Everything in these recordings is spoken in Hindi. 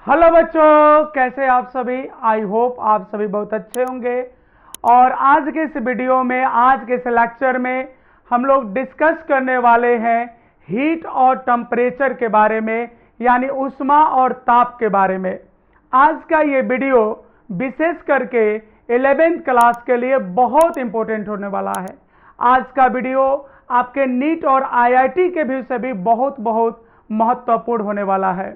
हेलो बच्चों, कैसे आप सभी। आई होप आप सभी बहुत अच्छे होंगे। और आज के इस वीडियो में, आज के इस लेक्चर में हम लोग डिस्कस करने वाले हैं हीट और टेम्परेचर के बारे में, यानी ऊष्मा और ताप के बारे में। आज का ये वीडियो विशेष करके 11th क्लास के लिए बहुत इंपॉर्टेंट होने वाला है। आज का वीडियो आपके नीट और आईआईटी के व्यू से भी बहुत बहुत महत्वपूर्ण होने वाला है।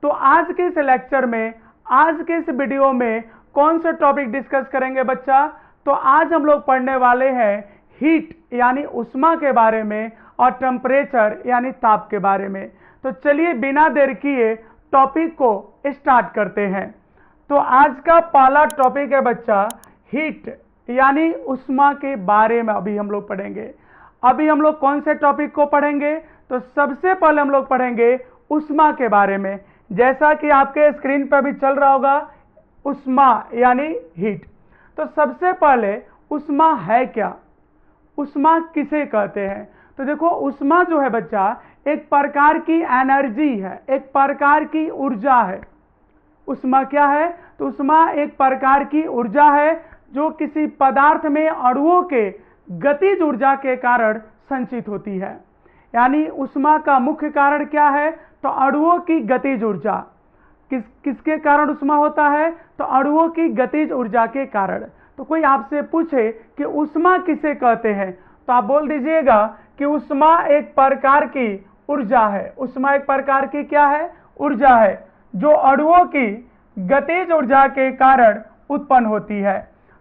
तो आज के इस लेक्चर में, आज के इस वीडियो में कौन सा टॉपिक डिस्कस करेंगे बच्चा? तो आज हम लोग पढ़ने वाले हैं हीट यानी ऊष्मा के बारे में और टेम्परेचर यानी ताप के बारे में। तो चलिए बिना देर किए टॉपिक को स्टार्ट करते हैं। तो आज का पहला टॉपिक है बच्चा हीट यानी ऊष्मा के बारे में अभी हम लोग पढ़ेंगे। अभी हम लोग कौन से टॉपिक को पढ़ेंगे? तो सबसे पहले हम लोग पढ़ेंगे ऊष्मा के बारे में। जैसा कि आपके स्क्रीन पर भी चल रहा होगा, ऊष्मा यानी हीट। तो सबसे पहले ऊष्मा है क्या? ऊष्मा किसे कहते हैं? तो देखो, ऊष्मा जो है बच्चा एक प्रकार की एनर्जी है, एक प्रकार की ऊर्जा है। ऊष्मा क्या है? तो ऊष्मा एक प्रकार की ऊर्जा है जो किसी पदार्थ में अणुओं के गतिज ऊर्जा के कारण संचित होती है। यानी ऊष्मा का मुख्य कारण क्या है? तो अणुओं की गतिज ऊर्जा। किसके कारण ऊष्मा होता है? तो अणुओं की गतिज ऊर्जा के कारण। तो कोई आपसे पूछे कि ऊष्मा किसे कहते हैं, तो आप बोल दीजिएगा कि ऊष्मा एक प्रकार की ऊर्जा है। ऊष्मा एक प्रकार की क्या है? ऊर्जा है जो अणुओं की गतिज ऊर्जा के कारण उत्पन्न होती है।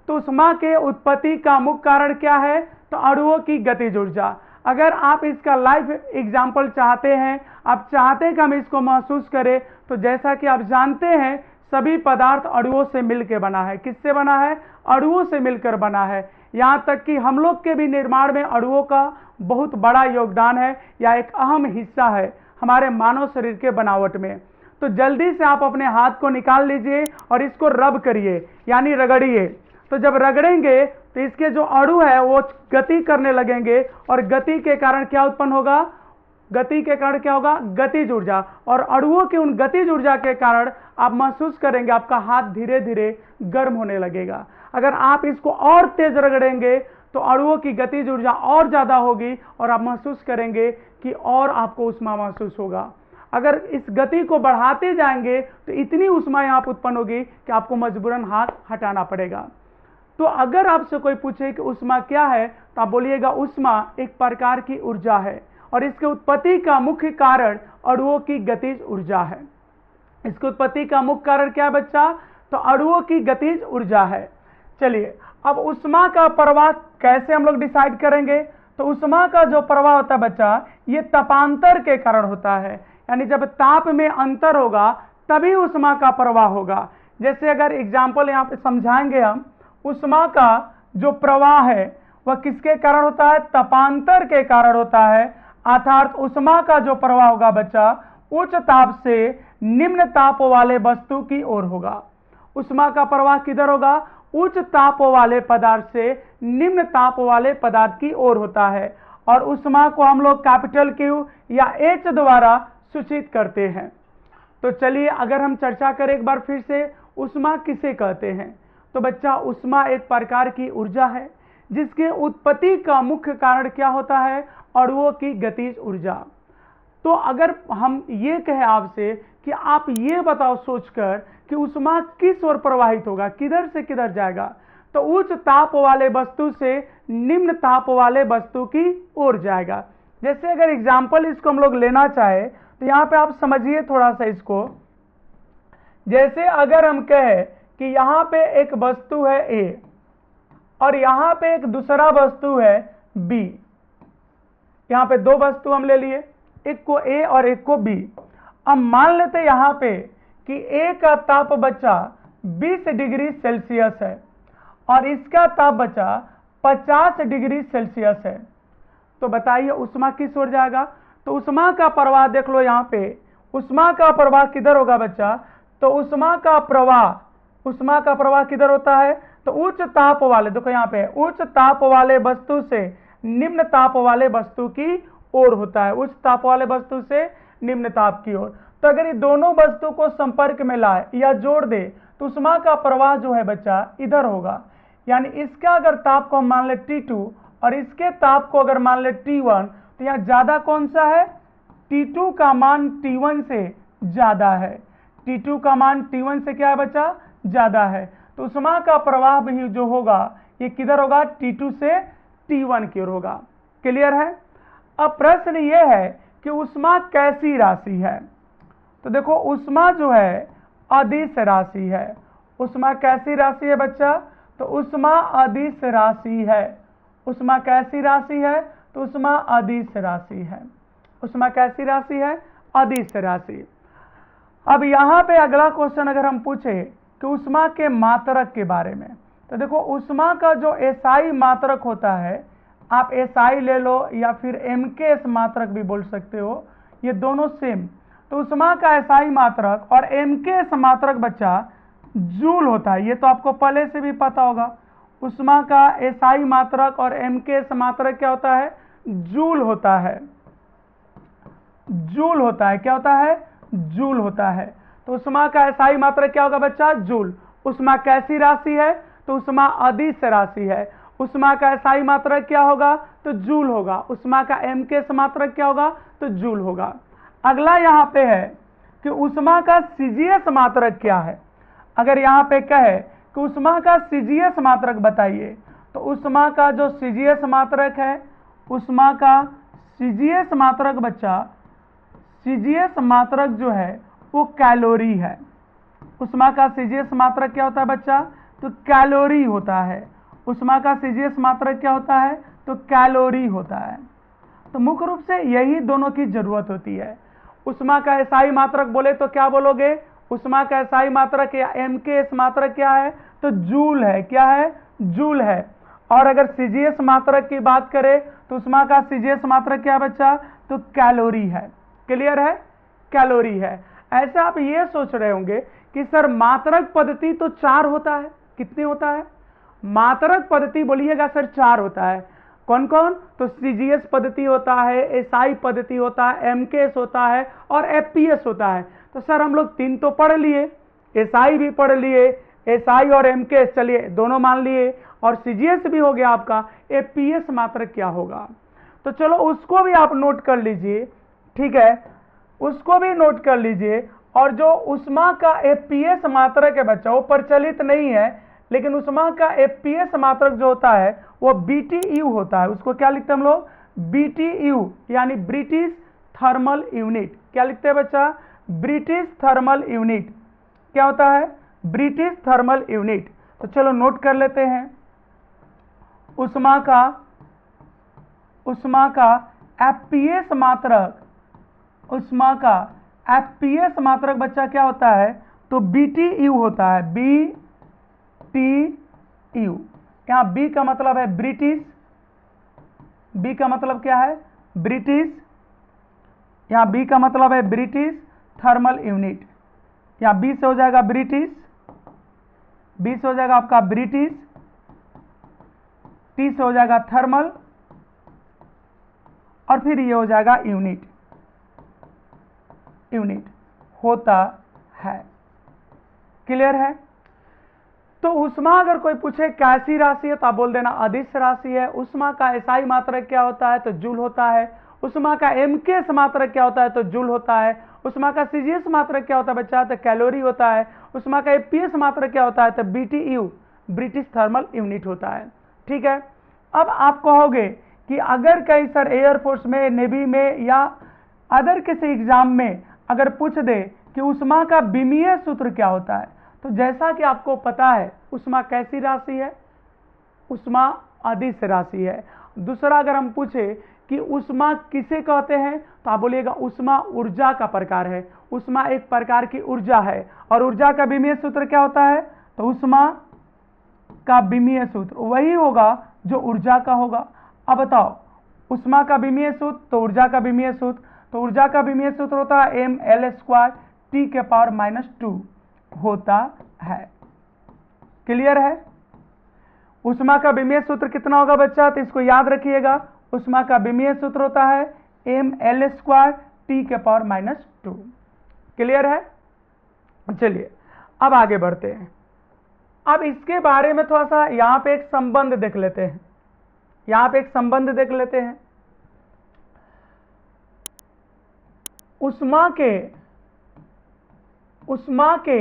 तो ऊष्मा के उत्पत्ति का मुख्य कारण क्या है? तो अणुओं की गतिज ऊर्जा। अगर आप इसका लाइव एग्जाम्पल चाहते हैं, आप चाहते हैं कि हम इसको महसूस करें, तो जैसा कि आप जानते हैं सभी पदार्थ अणुओं से मिलकर बना है। किससे बना है? अणुओं से मिलकर बना है। यहाँ तक कि हम लोग के भी निर्माण में अणुओं का बहुत बड़ा योगदान है या एक अहम हिस्सा है हमारे मानव शरीर के बनावट में। तो जल्दी से आप अपने हाथ को निकाल लीजिए और इसको रब करिए यानी रगड़िए। तो जब रगड़ेंगे तो इसके जो अणु है वो गति करने लगेंगे और गति के कारण क्या उत्पन्न होगा? गति के कारण क्या होगा? गतिज ऊर्जा। और अणुओं की उन गतिज ऊर्जा के कारण आप महसूस करेंगे आपका हाथ धीरे धीरे गर्म होने लगेगा। अगर आप इसको और तेज रगड़ेंगे तो अणुओं की गतिज ऊर्जा और ज्यादा होगी और आप महसूस करेंगे कि और आपको ऊष्मा महसूस होगा। अगर इस गति को बढ़ाते जाएंगे तो इतनी ऊष्मा यहाँ पर उत्पन्न होगी कि आपको मजबूरन हाथ हटाना पड़ेगा। तो अगर आपसे कोई पूछे कि ऊष्मा क्या है, तो आप बोलिएगा ऊष्मा एक प्रकार की ऊर्जा है और इसके उत्पत्ति का मुख्य कारण अणुओं की गतिज ऊर्जा है। इसकी उत्पत्ति का मुख्य कारण क्या है बच्चा? तो अणुओं की गतिज ऊर्जा है। चलिए, अब ऊष्मा का प्रवाह कैसे हम लोग डिसाइड करेंगे? तो ऊष्मा का जो प्रवाह होता है बच्चा, ये तापांतर के कारण होता है। यानी जब ताप में अंतर होगा तभी ऊष्मा का प्रवाह होगा। जैसे अगर एग्जाम्पल यहाँ पे समझाएंगे हम, ऊष्मा का जो प्रवाह है वह किसके कारण होता है? तापांतर के कारण होता है। अर्थात ऊष्मा का जो प्रवाह होगा बच्चा, उच्च ताप से निम्न ताप वाले वस्तु की ओर होगा। ऊष्मा का प्रवाह किधर होगा? उच्च ताप वाले पदार्थ से निम्न ताप वाले पदार्थ की ओर होता है। और ऊष्मा को हम लोग कैपिटल Q या H द्वारा सूचित करते हैं। तो चलिए अगर हम चर्चा करें एक बार फिर से, ऊष्मा किसे कहते हैं? तो बच्चा ऊष्मा एक प्रकार की ऊर्जा है जिसके उत्पत्ति का मुख्य कारण क्या होता है? अणुओं की गतिज ऊर्जा। तो अगर हम ये कहें आपसे कि आप ये बताओ सोचकर कि ऊष्मा किस ओर प्रवाहित होगा, किधर से किधर जाएगा, तो उच्च ताप वाले वस्तु से निम्न ताप वाले वस्तु की ओर जाएगा। जैसे अगर एग्जाम्पल इसको हम लोग लेना चाहे तो यहाँ पे आप समझिए थोड़ा सा इसको। जैसे अगर हम कहें कि यहाँ पे एक वस्तु है A और यहाँ पे एक दूसरा वस्तु है B। यहाँ पे दो वस्तु हम ले लिए, एक को A और एक को B। अब मान लेते यहाँ पे कि A का ताप बचा 20 डिग्री सेल्सियस है और इसका ताप बचा 50 डिग्री सेल्सियस है। तो बताइए ऊष्मा किस ओर जाएगा? तो ऊष्मा का प्रवाह देख लो यहाँ पे, ऊष्मा का प्रवाह किधर होगा बच्चा? तो ऊष्मा का प्रवाह किधर होता है? तो उच्च ताप वाले, देखो यहाँ पे उच्च ताप वाले वस्तु से निम्न ताप वाले वस्तु की ओर होता है। उच्च ताप वाले वस्तु से निम्न ताप की ओर। तो अगर ये दोनों वस्तु को संपर्क में लाए या जोड़ दे तो उष्मा का प्रवाह जो है बच्चा इधर होगा, यानी इसका अगर ताप को हम मान ले T2 और इसके ताप को अगर मान ले T1, तो यहाँ ज्यादा कौन सा है? T2 का मान T1 से ज्यादा है। T2 का मान T1 से क्या है बच्चा? ज्यादा है। तो उष्मा का प्रवाह भी जो होगा ये किधर होगा? T2 से T1 की ओर होगा। क्लियर है? अब प्रश्न ये है कि उष्मा कैसी राशि है? तो देखो उष्मा जो है अदिश राशि है। उष्मा कैसी राशि है बच्चा? तो उष्मा अदिश राशि है। उष्मा कैसी राशि है? तो उष्मा अदिश राशि है। उष्मा कैसी राशि है? अदिश राशि। अब यहाँ पे अगला क्वेश्चन अगर हम पूछे कि उष्मा के मात्रक के बारे में, तो देखो उष्मा का जो एसआई मात्रक होता है, आप एसआई ले लो या फिर एमकेएस मात्रक भी बोल सकते हो, ये दोनों सेम। तो उष्मा का एसआई मात्रक और एमकेएस मात्रक बच्चा जूल होता है, ये तो आपको पहले से भी पता होगा। उष्मा का एसआई मात्रक और एमकेएस मात्रक क्या होता है? जूल होता है। जूल होता है। क्या होता है? जूल होता है। तो उष्मा का एसआई मात्रक क्या होगा बच्चा? जूल। उष्मा कैसी राशि है? तो उष्मा अदिश राशि है। उष्मा का एसआई मात्रक क्या होगा? तो जूल होगा। उष्मा का एमकेएस मात्रक क्या होगा? तो जूल होगा। अगला यहाँ पे है कि उष्मा का सीजीएस मात्रक क्या है? अगर यहाँ पे कहे कि उष्मा का सीजीएस मात्रक बताइए, तो उष्मा का जो सीजीएस मात्रक है, उष्मा का सीजीएस मात्रक बच्चा, सीजीएस मात्रक जो है वो कैलोरी है। उष्मा का सीजीएस मात्रक क्या होता है बच्चा? तो कैलोरी होता है। उष्मा का सीजीएस मात्रक क्या होता है? तो कैलोरी होता है। तो मुख्य रूप से यही दोनों की जरूरत होती है। उष्मा का एसआई मात्रक बोले तो क्या बोलोगे? उष्मा का एसआई मात्रक या एमकेएस मात्रक क्या है? तो जूल है। क्या है? जूल है। और अगर सीजीएस मात्रक की बात करें तो उष्मा का सीजीएस मात्रक क्या है बच्चा? तो कैलोरी है। क्लियर है? कैलोरी है। ऐसे आप ये सोच रहे होंगे कि सर मात्रक पद्धति तो 4 होता है, कितने होता है? मात्रक पद्धति बोलिएगा सर 4 होता है। कौन कौन? तो सीजीएस पद्धति होता है, एसआई पद्धति होता है, एमकेएस होता है और एफपीएस होता है। तो सर हम लोग 3 तो पढ़ लिए, एसआई भी पढ़ लिए, एसआई और एमकेएस चलिए दोनों मान लिए, और सीजीएस भी हो गया आपका। एफपीएस मात्रक क्या होगा? तो चलो उसको भी आप नोट कर लीजिए, ठीक है, उसको भी नोट कर लीजिए। और जो उष्मा का एफपीएस मात्रक है बच्चा वो प्रचलित नहीं है, लेकिन उष्मा का एफपीएस मात्रक जो होता है वो बीटीयू होता है। उसको क्या लिखते हैं हम लोग? बीटीयू, यानी ब्रिटिश थर्मल यूनिट। क्या लिखते हैं बच्चा? British thermal unit. क्या होता है? British thermal unit. तो चलो नोट कर लेते हैं। उष्मा का एफपीएस मात्रक, उष्मा का एफपीएस मात्रक बच्चा क्या होता है? तो बीटीयू होता है। बीटीयू, यहाँ बी का मतलब है ब्रिटिश, बी का मतलब क्या है? ब्रिटिश। यहाँ बी का मतलब है ब्रिटिश थर्मल यूनिट। यहाँ बी से हो जाएगा ब्रिटिश, बी से हो जाएगा आपका ब्रिटिश, टी से हो जाएगा थर्मल, और फिर ये हो जाएगा यूनिट। यूनिट होता है। क्लियर है? तो उष्मा अगर कोई पूछे कैसी राशि है तो आप बोल देना अदिश राशि है। उष्मा का एसआई मात्रक क्या होता है? तो जूल होता है। उष्मा का एमकेएस मात्रक क्या होता है? तो जूल होता है। उष्मा का सीजीएस मात्रक क्या होता है बच्चा? तो कैलोरी होता है। उष्मा का एफपीएस मात्रक क्या होता है? तो बीटीयू, ब्रिटिश थर्मल यूनिट होता है। ठीक है। अब आप कहोगे कि अगर कहीं सर एयरफोर्स में, नेवी में या अदर किसी एग्जाम में अगर पूछ दे कि उष्मा का विमीय सूत्र क्या होता है, तो जैसा कि आपको पता है उष्मा कैसी राशि है? उष्मा अदिश राशि है। दूसरा अगर हम पूछे कि उष्मा किसे कहते हैं, तो आप बोलिएगा उष्मा ऊर्जा का प्रकार है। उष्मा एक प्रकार की ऊर्जा है। और ऊर्जा का विमीय सूत्र क्या होता है? तो उष्मा का विमीय सूत्र वही होगा जो ऊर्जा का होगा। अब बताओ उष्मा का विमीय सूत्र तो ऊर्जा का विमीय सूत्र, तो ऊर्जा का विमीय सूत्र होता है mL² T⁻⁻2 होता है। क्लियर है? उष्मा का विमीय सूत्र कितना होगा बच्चा? तो इसको याद रखिएगा। उष्मा का विमीय सूत्र होता है mL² T⁻⁻2। क्लियर है? चलिए अब आगे बढ़ते हैं। अब इसके बारे में थोड़ा सा यहां पे एक संबंध देख लेते हैं, यहां पे एक संबंध देख लेते हैं। उष्मा के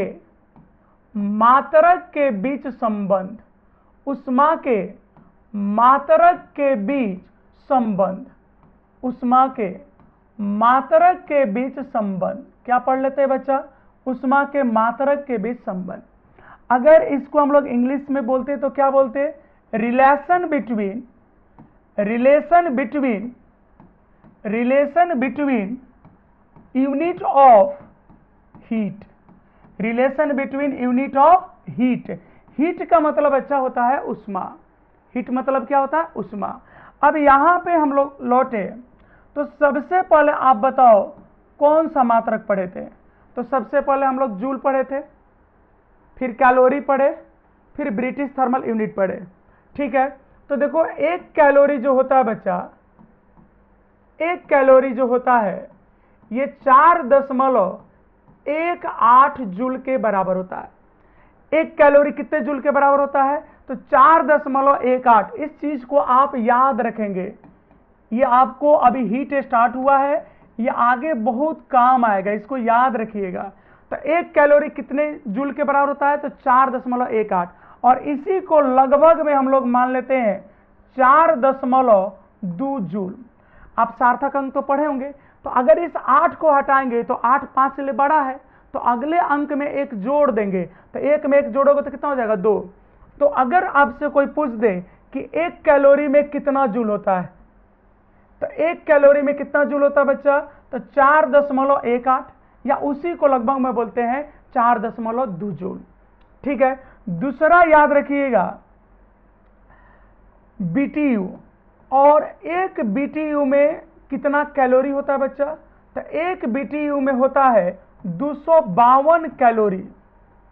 मात्रक के बीच संबंध, उष्मा के मात्रक के बीच संबंध, उष्मा के मात्रक के बीच संबंध, क्या पढ़ लेते हैं बच्चा? उष्मा के मात्रक के बीच संबंध। अगर इसको हम लोग इंग्लिश में बोलते तो क्या बोलते? Relation between unit of heat, relation between unit of heat. Heat का मतलब अच्छा होता है उष्मा, हीट मतलब क्या होता है? उष्मा। अब यहां पे हम लोग लौटे तो सबसे पहले आप बताओ कौन सा मात्रक पढ़े थे? तो सबसे पहले हम लोग जूल पढ़े थे, फिर कैलोरी पढ़े, फिर ब्रिटिश थर्मल यूनिट पढ़े। ठीक है, तो देखो एक कैलोरी जो होता है बच्चा, एक कैलोरी जो होता है ये 4.18 जूल के बराबर होता है। एक कैलोरी कितने जूल के बराबर होता है? तो 4.18। इस चीज को आप याद रखेंगे, ये आपको अभी हीट स्टार्ट हुआ है, ये आगे बहुत काम आएगा, इसको याद रखिएगा। तो एक कैलोरी कितने जूल के बराबर होता है? तो 4.18, और इसी को लगभग में हम लोग मान लेते हैं 4.2 जूल। आप सार्थक अंक तो पढ़े होंगे, तो अगर इस 8 को हटाएंगे तो 8 5 से बड़ा है, तो अगले अंक में एक जोड़ देंगे, तो एक में एक जोड़ोगे तो कितना हो जाएगा? 2। तो अगर आपसे कोई पूछ दे कि एक कैलोरी में कितना जूल होता है, तो एक कैलोरी में कितना जूल होता है बच्चा? तो 4.18, या उसी को लगभग में बोलते हैं 4.2 जूल। ठीक है, दूसरा याद रखिएगा बीटीयू, और एक बीटीयू में कितना कैलोरी होता है बच्चा? तो एक बीटीयू में होता है 252 कैलोरी।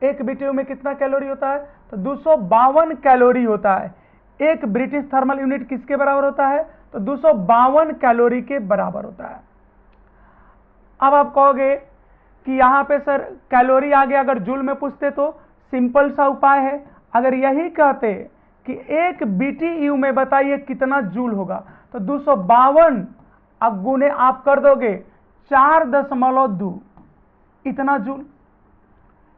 एक बीटीयू में कितना कैलोरी होता है? तो 252 कैलोरी होता है। एक ब्रिटिश थर्मल यूनिट किसके बराबर होता है? तो 252 कैलोरी के बराबर होता है। अब आप कहोगे कि यहां पे सर कैलोरी आ गया, अगर जूल में पूछते तो सिंपल सा उपाय है। अगर यही कहते कि एक बीटीयू में बताइए कितना जूल होगा, तो 252 अब गुने आप कर दोगे 4.2, इतना जूल।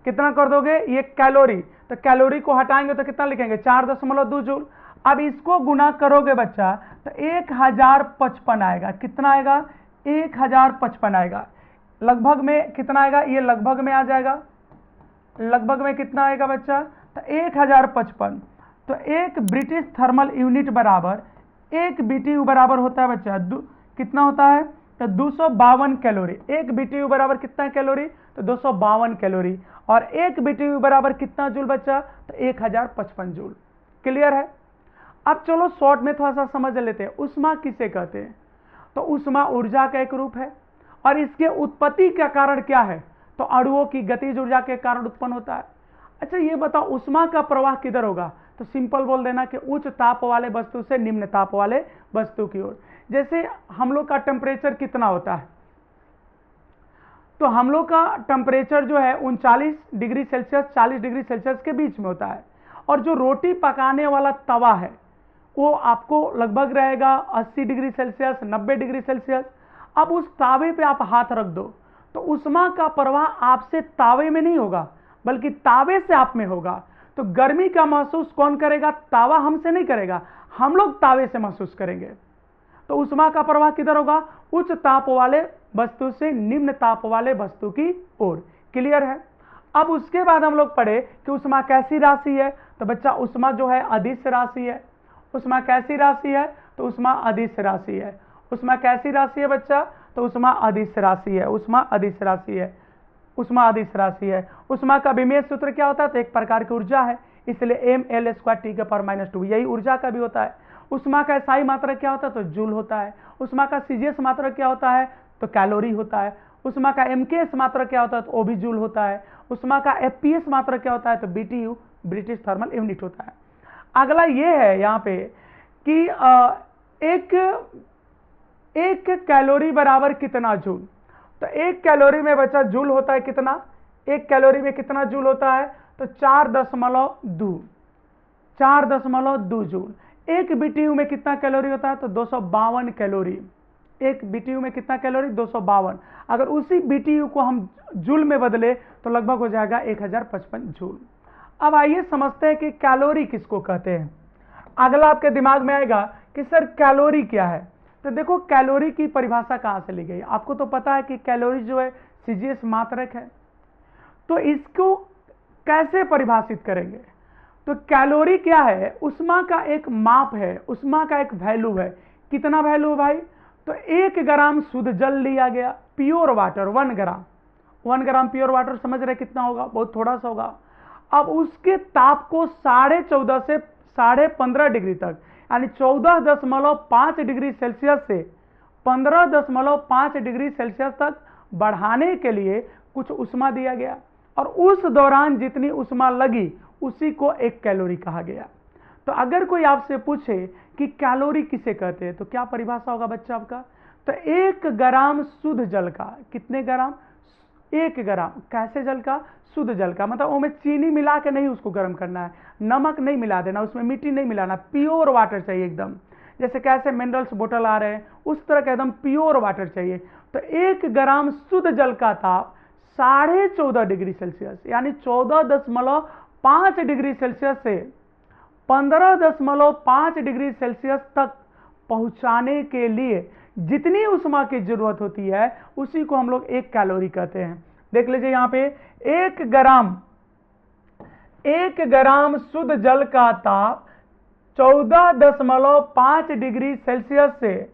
कितना कर दोगे? ये कैलोरी, तो कैलोरी को हटाएंगे तो कितना लिखेंगे? 4.2 जूल। अब इसको गुना करोगे बच्चा तो 1055 आएगा। कितना आएगा? 1055 आएगा। लगभग में कितना आएगा? ये लगभग में आ जाएगा। लगभग में कितना आएगा बच्चा? तो 1055। तो एक ब्रिटिश थर्मल यूनिट बराबर एक बीटीयू बराबर होता है बच्चा कितना होता है? तो 252 कैलोरी। एक बीटीयू बराबर कितना कैलोरी? तो 252 कैलोरी। और एक बीटीयू बराबर कितना जूल बच्चा? तो 1055 जूल। क्लियर है? अब चलो शॉर्ट में थोड़ा सा समझ लेते हैं, उष्मा किसे कहते हैं? तो उष्मा ऊर्जा का एक रूप है, और इसके उत्पत्ति का कारण क्या है? तो अणुओं की गतिज ऊर्जा के कारण उत्पन्न होता है। अच्छा ये बताओ उष्मा का प्रवाह किधर होगा? तो सिंपल बोल देना कि उच्च ताप वाले वस्तु से निम्न ताप वाले वस्तु की ओर। जैसे हम लोग का टेम्परेचर कितना होता है? तो हम लोग का टेम्परेचर जो है 39 डिग्री सेल्सियस 40 डिग्री सेल्सियस के बीच में होता है। और जो रोटी पकाने वाला तवा है वो आपको लगभग रहेगा 80 डिग्री सेल्सियस 90 डिग्री सेल्सियस। अब उस तावे पे आप हाथ रख दो तो उष्मा का प्रवाह आपसे तावे में नहीं होगा बल्कि तावे से आप में होगा। तो गर्मी का महसूस कौन करेगा? तावा हमसे नहीं करेगा, हम लोग तावे से महसूस करेंगे। तो उष्मा का प्रवाह किधर होगा? उच्च ताप वाले वस्तु से निम्न ताप वाले वस्तु की ओर। क्लियर है? अब उसके बाद हम लोग पढ़े कि उष्मा कैसी राशि है। तो बच्चा उष्मा जो है अदिश राशि है। उष्मा कैसी राशि है? तो उष्मा अदिश राशि है। उष्मा कैसी राशि है बच्चा? तो उष्मा अदिश राशि है। उष्मा अदिश राशि है। उष्मा अदिश राशि है। उष्मा का विमेय सूत्र क्या होता है? तो एक प्रकार की ऊर्जा है, इसलिए mL²T⁻², यही ऊर्जा का भी होता है। उष्मा का SI मात्रक क्या होता है? तो जूल होता है। उष्मा का CGS मात्रक क्या होता है? तो कैलोरी होता है। उष्मा का MKS मात्रक क्या होता है? तो वो भी जूल होता है। उष्मा का FPS मात्रक क्या होता है? तो BTU ब्रिटिश थर्मल यूनिट होता है। अगला ये है यहाँ पे कि एक कैलोरी बराबर कितना जूल? तो 1 कैलोरी में बच्चा जूल होता है कितना, 1 कैलोरी में कितना जूल होता है, तो 4.2 जूल। 1 BTU में कितना कैलोरी होता है, तो 252 कैलोरी। 1 BTU में कितना कैलोरी, 252। अगर उसी BTU को हम जूल में बदले तो लगभग हो जाएगा 1055 जूल। अब आइए समझते हैं कि कैलोरी किसको कहते हैं। अगला आपके दिमाग में आएगा कि सर कैलोरी क्या है। तो देखो कैलोरी की परिभाषा कहाँ से ली गई, आपको तो पता है कि कैलोरी जो है CGS मात्रक है। तो इसको कैसे परिभाषित करेंगे, तो कैलोरी क्या है, उष्मा का एक माप है, उष्मा का एक वैल्यू है। कितना वैल्यू है भाई, तो 1 ग्राम शुद्ध जल लिया गया, प्योर वाटर 1 ग्राम, 1 ग्राम प्योर वाटर समझ रहे कितना होगा, बहुत थोड़ा सा होगा। अब उसके ताप को 14.5 से 15.5 डिग्री तक, यानी 14.5 डिग्री सेल्सियस से 15.5 डिग्री सेल्सियस तक बढ़ाने के लिए कुछ उष्मा दिया गया, और उस दौरान जितनी उष्मा लगी उसी को 1 कैलोरी कहा गया। तो अगर कोई आपसे पूछे कि कैलोरी किसे कहते हैं, तो क्या परिभाषा होगा बच्चा आपका, तो 1 ग्राम शुद्ध जल का, कितने ग्राम, 1 ग्राम, कैसे जल का, शुद्ध जल का, मतलब उसमें चीनी मिला के नहीं उसको गर्म करना है, नमक नहीं मिला देना, उसमें मिट्टी नहीं मिलाना, प्योर वाटर चाहिए एकदम, जैसे कैसे मिनरल्स बोतल आ रहे हैं उस तरह का एकदम प्योर वाटर चाहिए। तो 1 ग्राम शुद्ध जल का ताप 14.5 डिग्री सेल्सियस, यानी 14.5 डिग्री सेल्सियस से 15.5 डिग्री सेल्सियस तक पहुंचाने के लिए जितनी उष्मा की जरूरत होती है उसी को हम लोग 1 कैलोरी कहते हैं। देख लीजिए यहाँ पे 1 ग्राम शुद्ध जल का ताप 14.5 डिग्री सेल्सियस से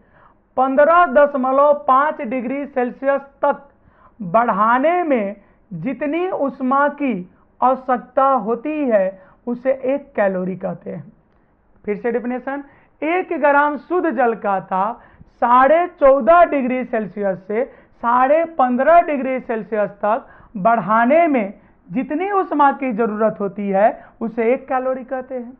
15.5 डिग्री सेल्सियस तक बढ़ाने में जितनी उष्मा की आवश्यकता होती है उसे 1 कैलोरी कहते हैं। फिर से डेफिनेशन, 1 ग्राम शुद्ध जल का ताप 14.5 डिग्री सेल्सियस से 15.5 डिग्री सेल्सियस तक बढ़ाने में जितनी उष्मा की जरूरत होती है उसे 1 कैलोरी कहते हैं।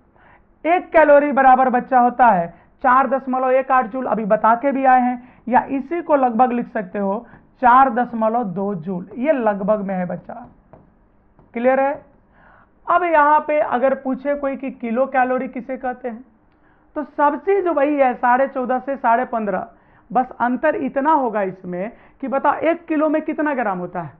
1 कैलोरी बराबर बच्चा होता है 4.18 जूल, अभी बता के भी आए हैं, या इसी को लगभग लिख सकते हो 4.2 जूल, ये लगभग में है बच्चा, क्लियर है। अब यहाँ पे अगर पूछे कोई कि किलो कैलोरी किसे कहते हैं, तो सब चीज वही है 14.5 से 15.5, बस अंतर इतना होगा इसमें कि बताओ 1 किलो में कितना ग्राम होता है,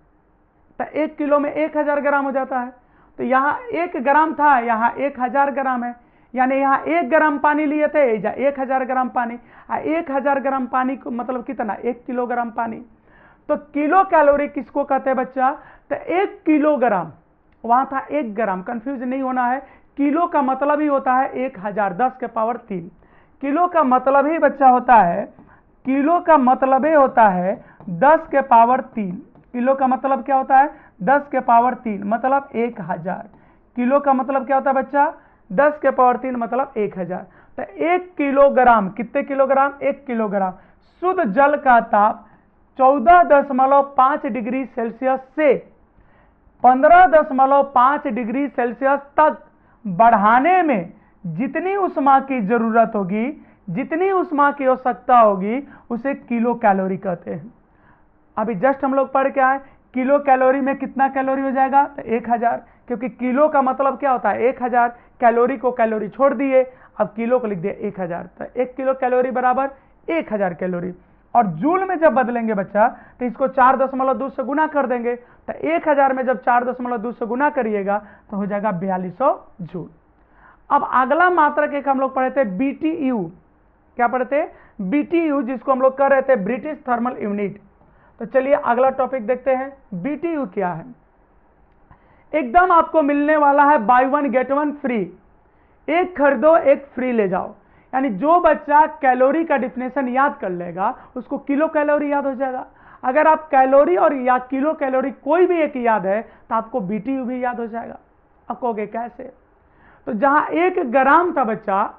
तो 1 किलो में 1000 ग्राम हो जाता है। तो यहाँ 1 ग्राम था, यहाँ 1000 ग्राम है, यानी यहाँ 1 ग्राम पानी लिए थे, या 1000 ग्राम पानी, 1000 ग्राम पानी को मतलब कितना, 1 किलोग्राम पानी। तो किलो कैलोरी किसको कहते हैं बच्चा, तो 1 किलोग्राम, वहां था 1 ग्राम, कंफ्यूज नहीं होना है। किलो का मतलब ही होता है 1000, 10 के पावर 3। किलो का मतलब ही बच्चा होता है, किलो का मतलब ही होता है 10 के पावर 3। किलो का मतलब क्या होता है, 10 के पावर 3 मतलब 1000। किलो का मतलब क्या होता है बच्चा, 10 के पावर 3 मतलब 1000। तो 1 किलोग्राम, कितने किलोग्राम, 1 किलोग्राम शुद्ध जल का ताप 14.5 डिग्री सेल्सियस से 15.5 डिग्री सेल्सियस तक बढ़ाने में जितनी उष्मा की जरूरत होगी, जितनी उष्मा की आवश्यकता होगी उसे किलो कैलोरी कहते हैं। अभी जस्ट हम लोग पढ़ के आए, किलो कैलोरी में कितना कैलोरी हो जाएगा, तो 1000, क्योंकि किलो का मतलब क्या होता है 1000, कैलोरी को कैलोरी छोड़ दिए, अब किलो को लिख दिए 1000, तो 1 किलो कैलोरी बराबर 1000 कैलोरी। और जूल में जब बदलेंगे बच्चा तो इसको 4.2 से गुना कर देंगे, तो 1000 में जब 4.2 से गुना करिएगा तो हो जाएगा 4200 जूल। अब अगला मात्रक एक हम लोग पढ़े थे BTU, क्या पढ़े थे, BTU, जिसको हम लोग कर रहे थे ब्रिटिश थर्मल यूनिट। तो चलिए अगला टॉपिक देखते हैं, BTU क्या है। एकदम आपको मिलने वाला है बाय 1 गेट 1 फ्री, एक खरीदो एक फ्री ले जाओ, यानी जो बच्चा कैलोरी का डिफिनेशन याद कर लेगा उसको किलो कैलोरी याद हो जाएगा। अगर आप कैलोरी और या किलो कैलोरी कोई भी एक याद है तो आपको BTU भी याद हो जाएगा। अब कहोगे कैसे, तो जहां 1 ग्राम था बच्चा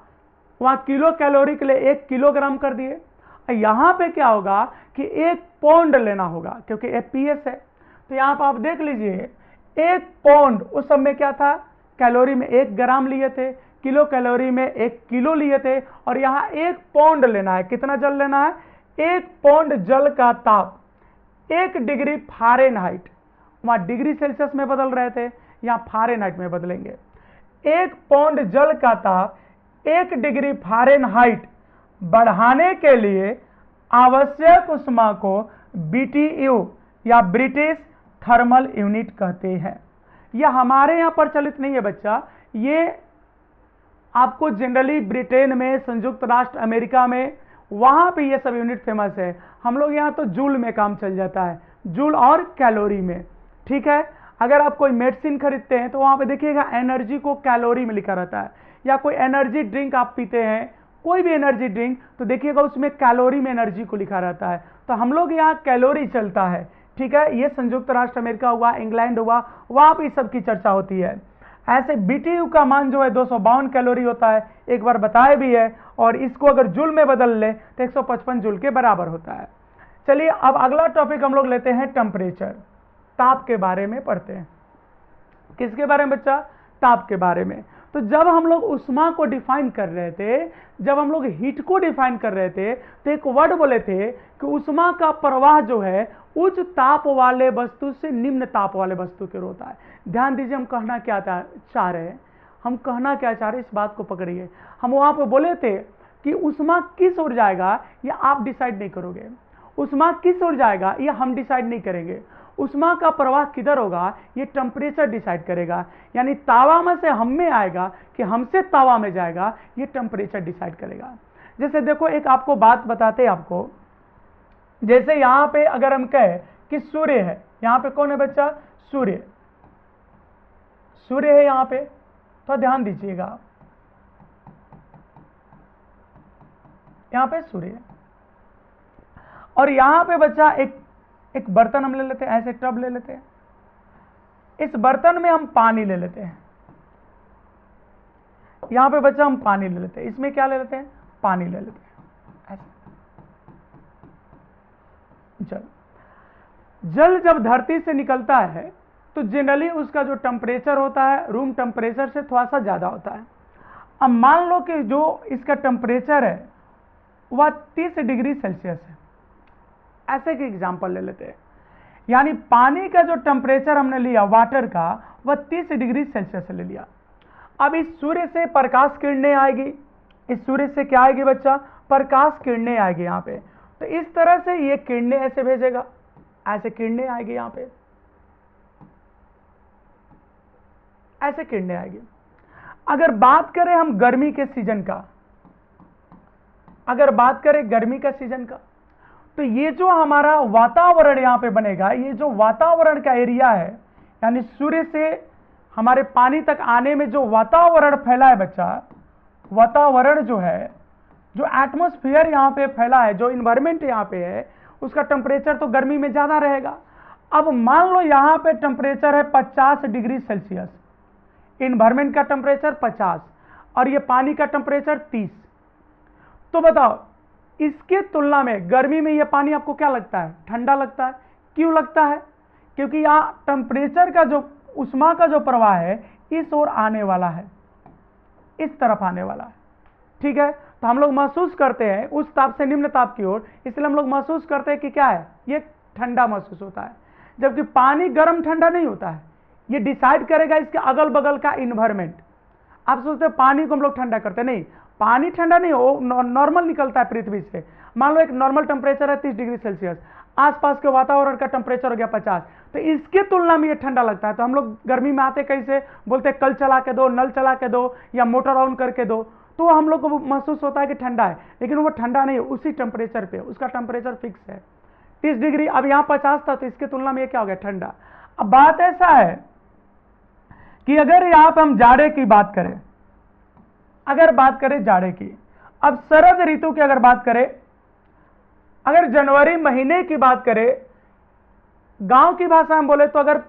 वहां किलो कैलोरी के लिए 1 किलोग्राम कर दिए। यहां पे क्या होगा कि 1 पौंड लेना होगा, क्योंकि FPS है। तो यहां पर आप देख लीजिए 1 पौंड, उस समय क्या था, कैलोरी में 1 ग्राम लिए थे, किलो कैलोरी में 1 किलो लिए थे, और यहाँ 1 पौंड लेना है। कितना जल लेना है, 1 पौंड जल का ताप 1 डिग्री फ़ारेनहाइट, वहां डिग्री सेल्सियस में बदल रहे थे, यहां फ़ारेनहाइट में बदलेंगे। 1 पौंड जल का ताप 1 डिग्री फ़ारेनहाइट बढ़ाने के लिए आवश्यक ऊष्मा को BTU या ब्रिटिश थर्मल यूनिट कहते हैं। यह हमारे यहां प्रचलित नहीं है बच्चा, ये आपको जनरली ब्रिटेन में, संयुक्त राष्ट्र अमेरिका में, वहां पे ये सब यूनिट फेमस है। हम लोग यहाँ तो जूल में काम चल जाता है, जूल और कैलोरी में, ठीक है। अगर आप कोई मेडिसिन खरीदते हैं तो वहां पे देखिएगा एनर्जी को कैलोरी में लिखा रहता है, या कोई एनर्जी ड्रिंक आप पीते हैं, कोई भी एनर्जी ड्रिंक, तो देखिएगा उसमें कैलोरी में एनर्जी को लिखा रहता है। तो हम लोग यहाँ कैलोरी चलता है, ठीक है। ये संयुक्त राष्ट्र अमेरिका हुआ, इंग्लैंड हुआ, वहां पर इस सब की चर्चा होती है। ऐसे BTU का मान जो है 252 कैलोरी होता है, एक बार बताया भी है, और इसको अगर जूल में बदल ले तो 155 जूल के बराबर होता है। चलिए अब अगला टॉपिक हम लोग लेते हैं टेम्परेचर, ताप के बारे में पढ़ते हैं। किसके बारे में बच्चा? ताप के बारे में। तो जब हम लोग ऊष्मा को डिफाइन कर रहे थे, जब हम लोग हीट को डिफाइन कर रहे थे, तो एक वर्ड बोले थे कि ऊष्मा का प्रवाह जो है उच्च ताप वाले वस्तु से निम्न ताप वाले वस्तु की ओर होता है। ध्यान दीजिए हम कहना क्या चाह रहे हैं, हम कहना क्या चाह रहे हैं, इस बात को पकड़िए। हम वहां पे बोले थे कि ऊष्मा किस ओर जाएगा ये आप डिसाइड नहीं करोगे, ऊष्मा किस ओर जाएगा ये हम डिसाइड नहीं करेंगे, ऊष्मा का प्रवाह किधर होगा ये टेम्परेचर डिसाइड करेगा। यानी तावा में से हम में आएगा कि हमसे तावा में जाएगा, ये टेम्परेचर डिसाइड करेगा। जैसे देखो एक आपको बात बताते हैं आपको, जैसे यहां पे अगर हम कहें कि सूर्य है, यहां पे कौन है बच्चा? सूर्य, सूर्य है यहां पे, तो ध्यान दीजिएगा यहां पे सूर्य है, और यहां पे बच्चा एक बर्तन हम ले लेते हैं, ऐसे टब ले लेते हैं, इस बर्तन में हम पानी ले लेते हैं, यहां पे बच्चा हम पानी ले लेते हैं, इसमें क्या ले लेते हैं? पानी ले लेते हैं, ऐसे। जल जब धरती से निकलता है तो जनरली उसका जो टेम्परेचर होता है रूम टेम्परेचर से थोड़ा सा ज्यादा होता है। अब मान लो कि जो इसका टेम्परेचर है वह 30 डिग्री सेल्सियस है, ऐसे की एग्जांपल ले लेते हैं। यानी पानी का जो टेम्परेचर हमने लिया वाटर का, वह 30 डिग्री सेल्सियस ले लिया। अब इस सूर्य से प्रकाश किरणें आएगी, इस सूर्य से क्या आएगी बच्चा? प्रकाश किरणें आएगी यहाँ पे। तो इस तरह से ये किरणें ऐसे भेजेगा, ऐसे किरणें आएगी यहाँ पे, ऐसे किरणें आएगी। अगर बात करें हम गर्मी के सीजन का, अगर बात करें गर्मी का सीजन का, तो ये जो हमारा वातावरण यहां पे बनेगा, ये जो वातावरण का एरिया है, यानी सूर्य से हमारे पानी तक आने में जो वातावरण फैला है बच्चा, वातावरण जो है, जो एटमॉस्फेयर यहां पे फैला है, जो इन्वायरमेंट यहां पे है, उसका टेम्परेचर तो गर्मी में ज्यादा रहेगा। अब मान लो यहां पे टेम्परेचर है 50 डिग्री सेल्सियस, इन्वायरमेंट का टेम्परेचर 50 और ये पानी का टेम्परेचर 30, तो बताओ इसके तुलना में गर्मी में ये पानी आपको क्या लगता है? ठंडा लगता है। क्यों लगता है? क्योंकि यहाँ टेम्परेचर का जो ऊष्मा का जो प्रवाह है इस ओर आने वाला है, इस तरफ आने वाला है, ठीक है। तो हम लोग महसूस करते हैं उस ताप से निम्न ताप की ओर, इसलिए हम लोग महसूस करते हैं कि क्या है, ये ठंडा महसूस होता है। जबकि पानी गर्म ठंडा नहीं होता है, ये डिसाइड करेगा इसके अगल बगल का इन्वायरमेंट। आप सोचते हैं पानी को हम लोग ठंडा करते हैं, नहीं, पानी ठंडा नहीं हो, नॉर्मल निकलता है पृथ्वी से। मान लो एक नॉर्मल टेम्परेचर है 30 डिग्री सेल्सियस, आसपास के वातावरण का टेम्परेचर हो गया 50, तो इसके तुलना में ये ठंडा लगता है। तो हम लोग गर्मी में आते कैसे बोलते हैं, कल चला के दो, नल चला के दो, या मोटर ऑन करके दो, तो हम लोग को महसूस होता है कि ठंडा है, लेकिन वो ठंडा नहीं है, उसी टेम्परेचर पे, उसका टेम्परेचर फिक्स है 30 डिग्री। अब यहाँ 50 था, तो इसके तुलना में ये क्या हो गया? ठंडा। अब बात ऐसा है कि अगर यहाँ पे हम जाड़े की बात करें, अगर बात करें जाड़े की, अब शरद ऋतु की अगर बात करें, अगर जनवरी महीने की बात करें, गांव की भाषा में बोले तो अगर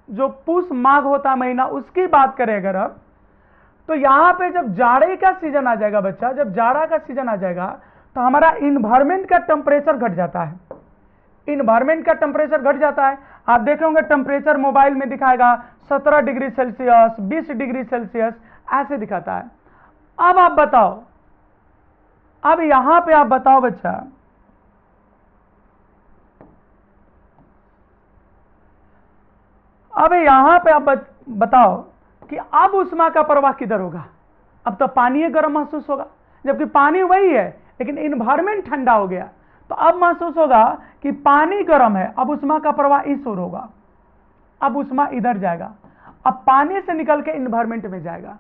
जो पूस माघ होता महीना उसकी बात करें अगर अब, तो यहां पे जब जाड़े का सीजन आ जाएगा बच्चा, जब जाड़ा का सीजन आ जाएगा तो हमारा इन्वायरमेंट का टेम्परेचर घट जाता है, इन्वायरमेंट का टेम्परेचर घट जाता है। आप देखे होंगे टेम्परेचर मोबाइल में दिखाएगा 17 डिग्री सेल्सियस, 20 डिग्री सेल्सियस ऐसे दिखाता है। अब आप बताओ, अब यहां पे आप बताओ बच्चा, अब यहां पे आप बताओ कि अब उष्मा का प्रवाह किधर होगा? अब तो पानी गर्म महसूस होगा, जबकि पानी वही है लेकिन इन्वायरमेंट ठंडा हो गया। तो अब महसूस होगा कि पानी गर्म है, अब उष्मा का प्रवाह इस ओर होगा, अब उष्मा इधर जाएगा, अब पानी से निकल के इन्वायरमेंट में जाएगा।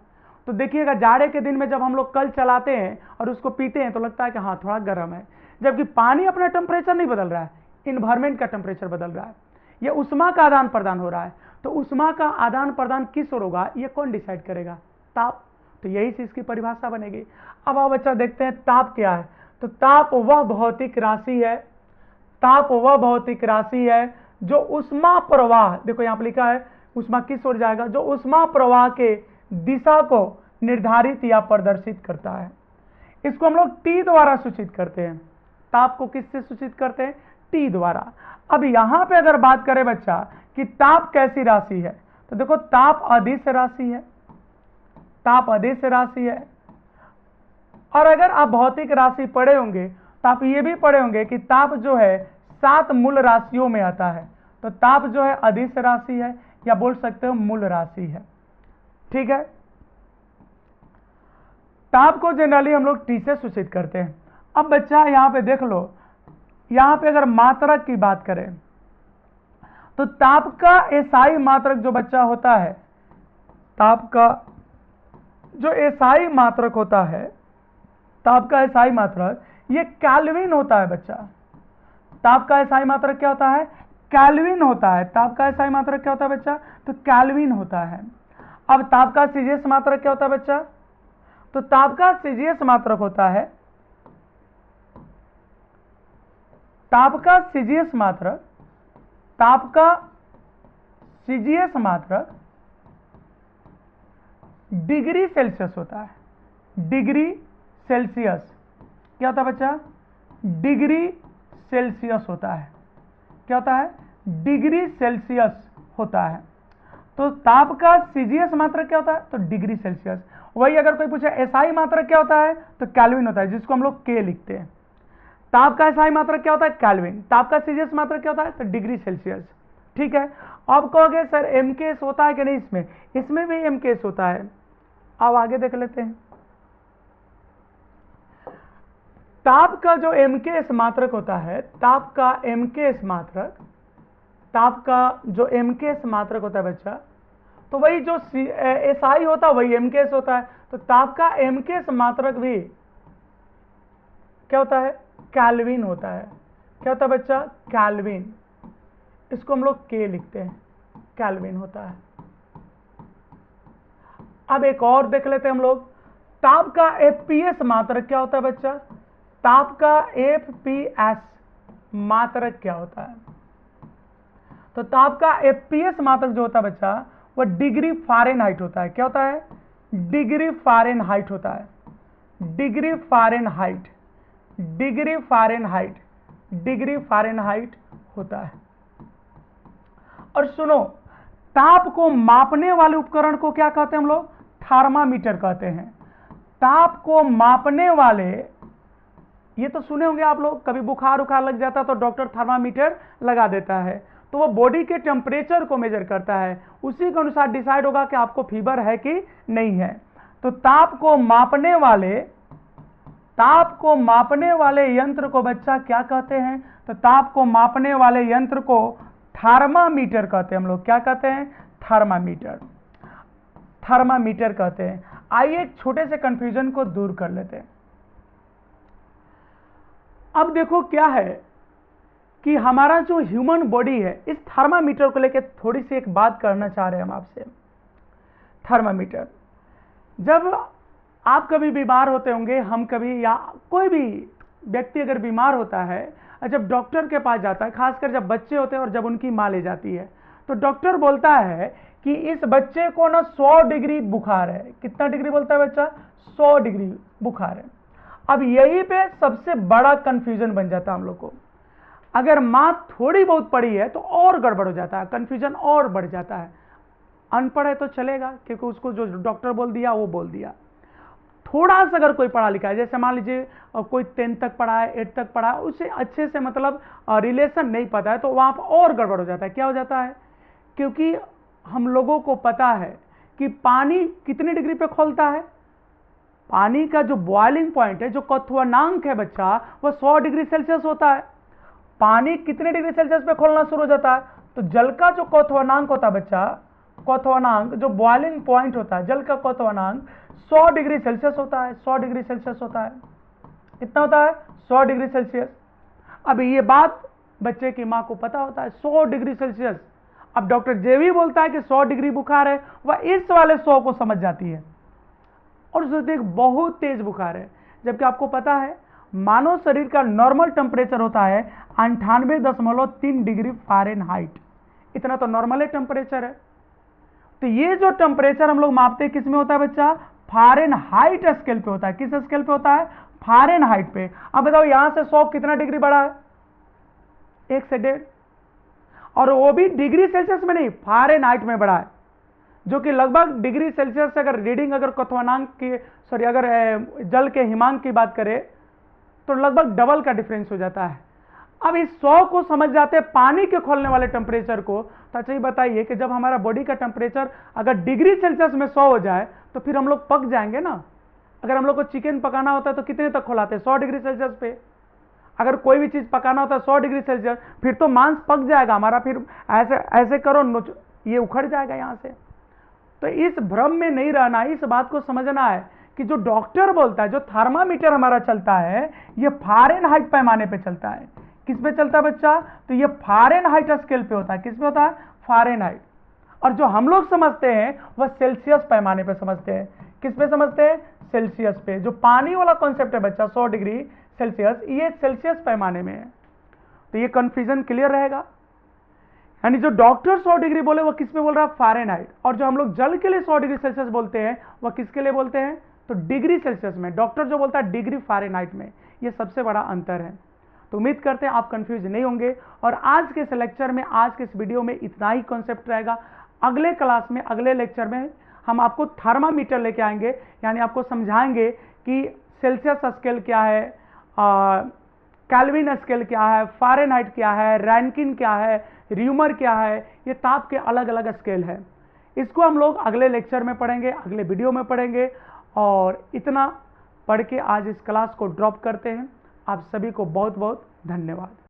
तो देखिएगा जाड़े के दिन में जब हम लोग कल चलाते हैं और उसको पीते हैं तो लगता है कि हाँ थोड़ा गर्म है, जबकि पानी अपना टेम्परेचर नहीं बदल रहा है, इन्वायरमेंट का टेम्परेचर बदल रहा है। यह उष्मा का आदान प्रदान हो रहा है। तो उष्मा का आदान प्रदान किस ओर होगा, यह कौन डिसाइड करेगा? ताप। तो यही चीज की परिभाषा बनेगी। अब आप बच्चा देखते हैं ताप क्या है। तो ताप वह भौतिक राशि है, ताप वह भौतिक राशि है जो उष्मा प्रवाह, देखो यहां पर लिखा है उष्मा किस ओर जाएगा, जो उष्मा प्रवाह के दिशा को निर्धारित या प्रदर्शित करता है। इसको हम लोग टी द्वारा सूचित करते हैं। ताप को किससे सूचित करते हैं? टी द्वारा। अब यहां पे अगर बात करें बच्चा कि ताप कैसी राशि है, तो देखो ताप अदिश राशि है, ताप अदिश राशि है। और अगर आप भौतिक राशि पढ़े होंगे तो आप ये भी पढ़े होंगे कि ताप जो है 7 मूल राशियों में आता है। तो ताप जो है अदिश राशि है या बोल सकते हो मूल राशि है। ठीक है, ताप को जनरली हम लोग टी से सूचित करते हैं। अब बच्चा यहां पे देख लो, यहां पे अगर मात्रक की बात करें तो ताप का एसआई मात्रक जो बच्चा होता है, ताप का जो एसआई मात्रक होता है, ताप का एसआई मात्रक ये केल्विन होता है बच्चा। ताप का एसआई मात्रक क्या होता है? केल्विन होता है। ताप का एसआई मात्रक क्या होता है बच्चा? तो केल्विन होता है। अब ताप का सीजीएस मात्रक क्या होता है बच्चा? तो ताप का सीजीएस मात्रक होता है, ताप का सीजीएस मात्रक, ताप का सीजीएस मात्रक डिग्री सेल्सियस होता है। डिग्री सेल्सियस क्या होता है बच्चा? डिग्री सेल्सियस होता है। क्या होता है? डिग्री सेल्सियस होता है। तो ताप का सीजीएस मात्रक क्या होता है? तो डिग्री सेल्सियस। वही अगर कोई पूछे एसआई मात्रक क्या होता है, तो केल्विन होता है, जिसको हम लोग के लिखते हैं। ताप का एसआई मात्रक क्या होता है? केल्विन। ताप का सीजीएस मात्रक क्या होता है? तो डिग्री सेल्सियस। ठीक है, अब कहोगे सर एमकेएस होता है कि नहीं इसमें? इसमें भी एमकेएस होता है। अब आगे देख लेते हैं। ताप का जो एमकेएस मात्रक होता है, ताप का एमकेएस मात्रक, ताप का जो एमकेएस मात्रक होता है बच्चा, तो वही जो एसआई होता है वही एमकेएस होता है। तो ताप का एमकेएस मात्रक भी क्या होता है? केल्विन होता है। क्या होता है बच्चा? केल्विन। इसको हम लोग के लिखते हैं, केल्विन होता है। अब एक और देख लेते हैं हम लोग, ताप का एफपीएस मात्रक क्या होता है बच्चा? ताप का एफपीएस मात्रक क्या होता है? तो ताप का एफपीएस मात्रक जो होता है बच्चा वह डिग्री फ़ारेनहाइट होता है। क्या होता है? डिग्री फ़ारेनहाइट होता है। Degree Fahrenheit, degree Fahrenheit, degree Fahrenheit होता है। और सुनो, ताप को मापने वाले उपकरण को क्या कहते हैं हम लोग? थर्मामीटर कहते हैं। ताप को मापने वाले, ये तो सुने होंगे आप लोग, कभी बुखार उखार लग जाता है तो डॉक्टर थर्मामीटर लगा देता है, तो वो बॉडी के टेम्परेचर को मेजर करता है, उसी के अनुसार डिसाइड होगा कि आपको फीवर है कि नहीं है। तो ताप को मापने वाले, ताप को मापने वाले यंत्र को बच्चा क्या कहते हैं? तो ताप को मापने वाले यंत्र को थर्मामीटर कहते हैं हम लोग। क्या कहते हैं? थर्मामीटर, थर्मामीटर कहते हैं। आइए एक छोटे से कंफ्यूजन को दूर कर लेते हैं। अब देखो क्या है कि हमारा जो ह्यूमन बॉडी है, इस थर्मामीटर को लेकर थोड़ी सी एक बात करना चाह रहे हैं हम आपसे। थर्मामीटर, जब आप कभी बीमार होते होंगे, हम कभी, या कोई भी व्यक्ति अगर बीमार होता है, जब डॉक्टर के पास जाता है, खासकर जब बच्चे होते हैं और जब उनकी मां ले जाती है, तो डॉक्टर बोलता है कि इस बच्चे को ना 100 डिग्री बुखार है। कितना डिग्री बोलता है बच्चा? 100 डिग्री बुखार है। अब यहीं पे सबसे बड़ा कंफ्यूजन बन जाता है हम लोग को। अगर मां थोड़ी बहुत पढ़ी है तो और गड़बड़ हो जाता है, कंफ्यूजन और बढ़ जाता है। अनपढ़ है तो चलेगा, क्योंकि उसको जो डॉक्टर बोल दिया वो बोल दिया। थोड़ा सा अगर कोई पढ़ा लिखा है, जैसे मान लीजिए कोई 10 तक पढ़ा है, 8 तक पढ़ा है, उसे अच्छे से मतलब रिलेशन नहीं पता है, तो वहां पर और गड़बड़ हो जाता है। क्या हो जाता है? क्योंकि हम लोगों को पता है कि पानी कितने डिग्री पे खौलता है? पानी का जो बॉइलिंग पॉइंट है, जो क्वथनांक है बच्चा, वह 100 डिग्री सेल्सियस होता है। पानी कितने डिग्री सेल्सियस पे खोलना शुरू हो जाता है? तो जल का जो क्वथनांक होता है बच्चा, क्वथनांक जो बॉइलिंग पॉइंट होता है, जल का क्वथनांक 100 डिग्री सेल्सियस होता है। 100 डिग्री सेल्सियस होता है। कितना होता है? 100 डिग्री सेल्सियस। अब ये बात बच्चे की मां को पता होता है, 100 डिग्री सेल्सियस। अब डॉक्टर जेवी बोलता है कि 100 डिग्री बुखार है, वह इस वाले 100 को समझ जाती है और उसे देख बहुत तेज बुखार है। जबकि आपको पता है मानव शरीर का नॉर्मल टेम्परेचर होता है 98.3 डिग्री फ़ारेनहाइट। इतना तो नॉर्मल टेम्परेचर है। तो ये जो टेम्परेचर हम लोग मापते हैं किस में होता है बच्चा? फ़ारेनहाइट स्केल पे होता है। किस स्केल पे होता है? फ़ारेनहाइट पे। अब बताओ यहां से 100 कितना डिग्री बढ़ा है? 1 से 1.5, और वो भी डिग्री सेल्सियस में नहीं, फ़ारेनहाइट में बढ़ा है, जो कि लगभग डिग्री सेल्सियस से अगर रीडिंग, अगर क्वथनांक की, सॉरी, अगर जल के हिमांक की बात करें तो लगभग डबल का डिफरेंस हो जाता है। अब इस 100 को समझ जाते हैं पानी के खोलने वाले टेम्परेचर को। तो अच्छा ये बताइए कि जब हमारा बॉडी का टेम्परेचर अगर डिग्री सेल्सियस में 100 हो जाए तो फिर हम लोग पक जाएंगे ना। अगर हम लोग को चिकन पकाना होता है तो कितने तक खोलाते हैं? 100 डिग्री सेल्सियस पे। अगर कोई भी चीज पकाना होता है 100 डिग्री सेल्सियस, फिर तो मांस पक जाएगा हमारा, फिर ऐसे ऐसे करो ये उखड़ जाएगा यहां से। तो इस भ्रम में नहीं रहना, इस बात को समझना है कि जो डॉक्टर बोलता है, जो थर्मामीटर हमारा चलता है, ये फ़ारेनहाइट पैमाने पे चलता है। किस पे चलता है बच्चा? तो ये फ़ारेनहाइट स्केल पे होता है। किस पे होता है? फ़ारेनहाइट। और जो हम लोग समझते हैं वह सेल्सियस पैमाने पे समझते हैं। किस पे समझते हैं? सेल्सियस पे। जो पानी वाला कॉन्सेप्ट है बच्चा 100 डिग्री सेल्सियस, ये सेल्सियस पैमाने में है। तो ये कंफ्यूजन क्लियर रहेगा। यानी जो डॉक्टर 100 डिग्री बोले वह किस में बोल रहा है? फ़ारेनहाइट। और जो हम लोग जल के लिए 100 डिग्री सेल्सियस बोलते हैं वह किसके लिए बोलते हैं? तो डिग्री सेल्सियस में। डॉक्टर जो बोलता है डिग्री फ़ारेनहाइट में। ये सबसे बड़ा अंतर है। तो उम्मीद करते हैं आप कंफ्यूज नहीं होंगे। और आज के इस लेक्चर में, आज के इस वीडियो में इतना ही कॉन्सेप्ट रहेगा। अगले क्लास में, अगले लेक्चर में हम आपको थर्मामीटर लेके आएंगे, यानी आपको समझाएंगे कि सेल्सियस स्केल क्या है, कैल्विन स्केल क्या है, फ़ारेनहाइट क्या है, रैंकिन क्या है, र्यूमर क्या है। ये ताप के अलग अलग स्केल है। इसको हम लोग अगले लेक्चर में पढ़ेंगे, अगले वीडियो में पढ़ेंगे। और इतना पढ़ के आज इस क्लास को ड्रॉप करते हैं। आप सभी को बहुत बहुत धन्यवाद।